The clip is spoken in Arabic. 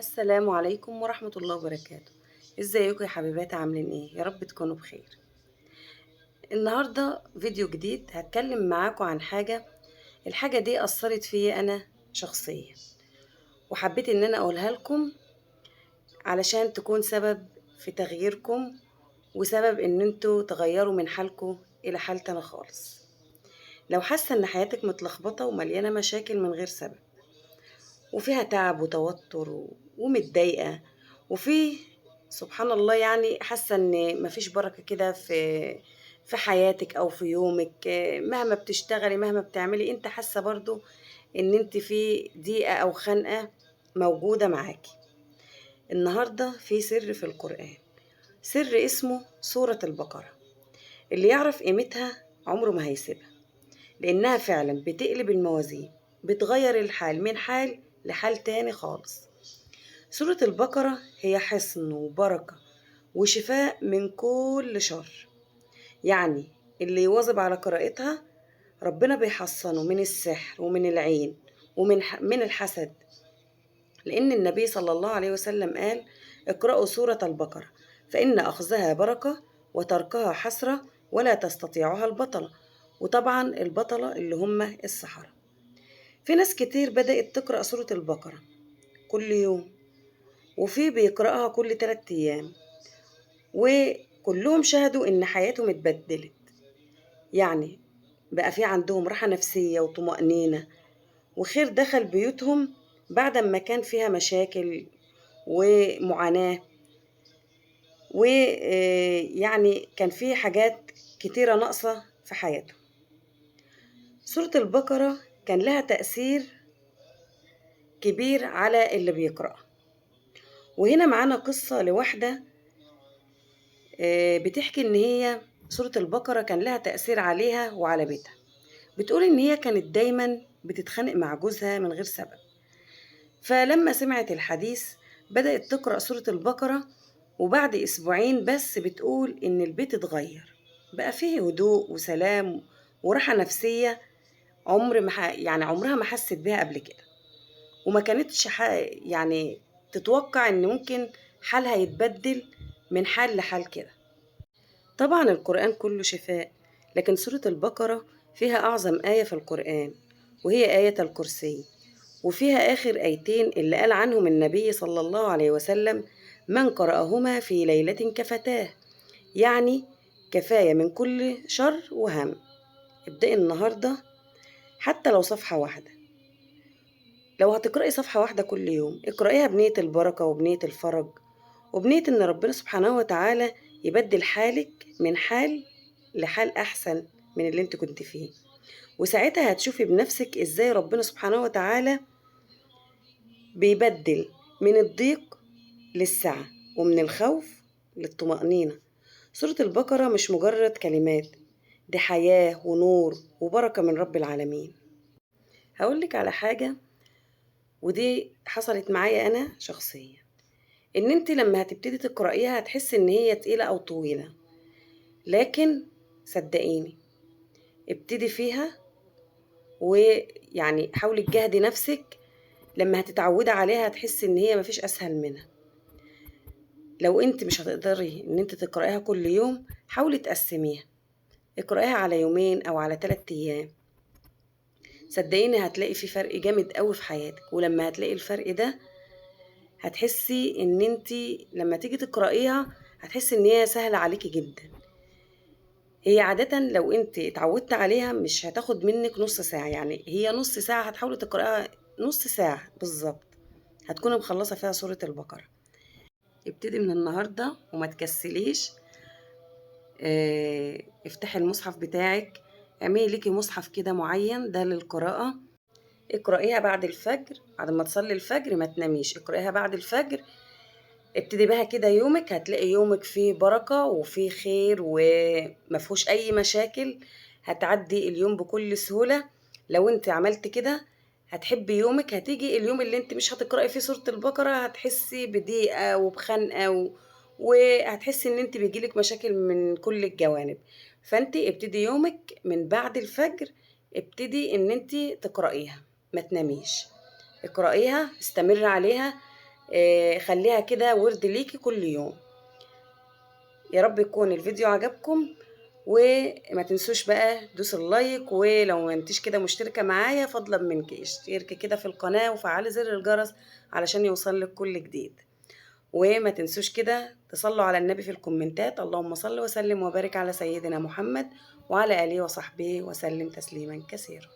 السلام عليكم ورحمة الله وبركاته. ازيكم يا حبيبات؟ عاملين ايه؟ يا رب تكونوا بخير. النهاردة فيديو جديد هتكلم معاكم عن الحاجة دي أثرت فيا أنا شخصيا، وحبيت إن أنا أقولها لكم علشان تكون سبب في تغييركم، وسبب إن انتوا تغيروا من حالكم إلى حال تاني خالص. لو حاسة إن حياتك متلخبطة ومليانة مشاكل من غير سبب، وفيها تعب وتوتر ومتضايقة، وفي سبحان الله يعني حاسة ان مفيش بركة كده في حياتك او في يومك، مهما بتشتغلي مهما بتعملي انت حاسة برضو ان انت في ضيقة او خنقة موجودة معاكي. النهاردة في سر في القرآن، سر اسمه سورة البقرة. اللي يعرف قيمتها عمره ما هيسيبها، لأنها فعلا بتقلب الموازين، بتغير الحال من حال لحال تاني خالص. سورة البقرة هي حصن وبركة وشفاء من كل شر. يعني اللي يواظب على قراءتها ربنا بيحصنه من السحر ومن العين من الحسد، لأن النبي صلى الله عليه وسلم قال: اقرأوا سورة البقرة فإن أخذها بركة وتركها حسرة ولا تستطيعها البطلة. وطبعا البطلة اللي هم السحرة. في ناس كتير بدأت تقرأ سورة البقرة كل يوم، وفي بيقرأها كل 3 أيام، وكلهم شهدوا إن حياتهم اتبدلت. يعني بقى في عندهم راحة نفسية وطمأنينة، وخير دخل بيوتهم بعد ما كان فيها مشاكل ومعاناة، ويعني كان في حاجات كتيرة ناقصة في حياتهم. سورة البقرة كان لها تأثير كبير على اللي بيقرأها. وهنا معانا قصة لواحدة بتحكي إن هي سورة البقرة كان لها تأثير عليها وعلى بيتها. بتقول إن هي كانت دايما بتتخانق مع جوزها من غير سبب، فلما سمعت الحديث بدأت تقرأ سورة البقرة، وبعد أسبوعين بس بتقول إن البيت اتغير، بقى فيه هدوء وسلام وراحة نفسية يعني عمرها ما حست بيها قبل كده. وما كانتش يعني تتوقع إن ممكن حالها يتبدل من حال لحال كده. طبعا القرآن كله شفاء، لكن سورة البقرة فيها أعظم آية في القرآن، وهي آية الكرسي. وفيها آخر آيتين اللي قال عنهم النبي صلى الله عليه وسلم: من قرأهما في ليلة كفتاه، يعني كفاية من كل شر وهم. ابدأي النهاردة حتى لو صفحة واحدة، لو هتقرأي صفحة واحدة كل يوم اقرأيها بنية البركة وبنية الفرج، وبنية إن ربنا سبحانه وتعالى يبدل حالك من حال لحال أحسن من اللي انت كنت فيه. وساعتها هتشوفي بنفسك إزاي ربنا سبحانه وتعالى بيبدل من الضيق للسعة، ومن الخوف للطمأنينة. سورة البقرة مش مجرد كلمات، دي حياة ونور وبركة من رب العالمين. هقولك على حاجة، ودي حصلت معايا أنا شخصيا، إن انت لما هتبتدي تقرأيها هتحس إن هي تقيلة أو طويلة، لكن صدقيني ابتدي فيها، ويعني حاولي تجاهدي نفسك. لما هتتعودي عليها هتحسي ان هي مفيش اسهل منها. لو انت مش هتقدري ان انت تقرأيها كل يوم حاولي تقسميها، اقرأيها على يومين او على 3 ايام. صدقيني هتلاقي في فرق جامد قوي في حياتك، ولما هتلاقي الفرق ده هتحسي ان انت لما تيجي تقرأيها هتحسي ان هي سهلة عليكي جدا. هي عادة لو انت اتعودت عليها مش هتاخد منك نص ساعة، يعني هي نص ساعة هتحاولي تقرأها، نص ساعة بالظبط هتكوني مخلصة فيها سورة البقرة. ابتدي من النهاردة وما تكسليش. افتحي المصحف بتاعك، اعملي ليكي مصحف كده معين ده للقراءة. اقرأيها بعد الفجر، بعد ما تصلي الفجر ما تناميش، اقرأيها بعد الفجر. ابتدي بها كده يومك، هتلاقي يومك فيه بركة وفيه خير ومفهوش أي مشاكل. هتعدي اليوم بكل سهولة. لو انت عملت كده هتحبي يومك. هتيجي اليوم اللي انت مش هتقرأي فيه سورة البقرة هتحسي بضيقة وبخنقة وهتحسي ان انت بيجيلك مشاكل من كل الجوانب. فانت ابتدي يومك من بعد الفجر، ابتدي ان انت تقرأيها، ما تناميش، اقرأيها، استمر عليها. خليها كده ورد ليكي كل يوم. يا رب يكون الفيديو عجبكم، وما تنسوش بقى دوس اللايك، ولو ما انتش كده مشتركة معايا فضلا منك اشتركي كده في القناة وفعلي زر الجرس علشان يوصلك كل جديد. وما تنسوش كده تصلوا على النبي في الكومنتات، اللهم صل وسلم وبارك على سيدنا محمد وعلى آله وصحبه وسلم تسليما كثيرا.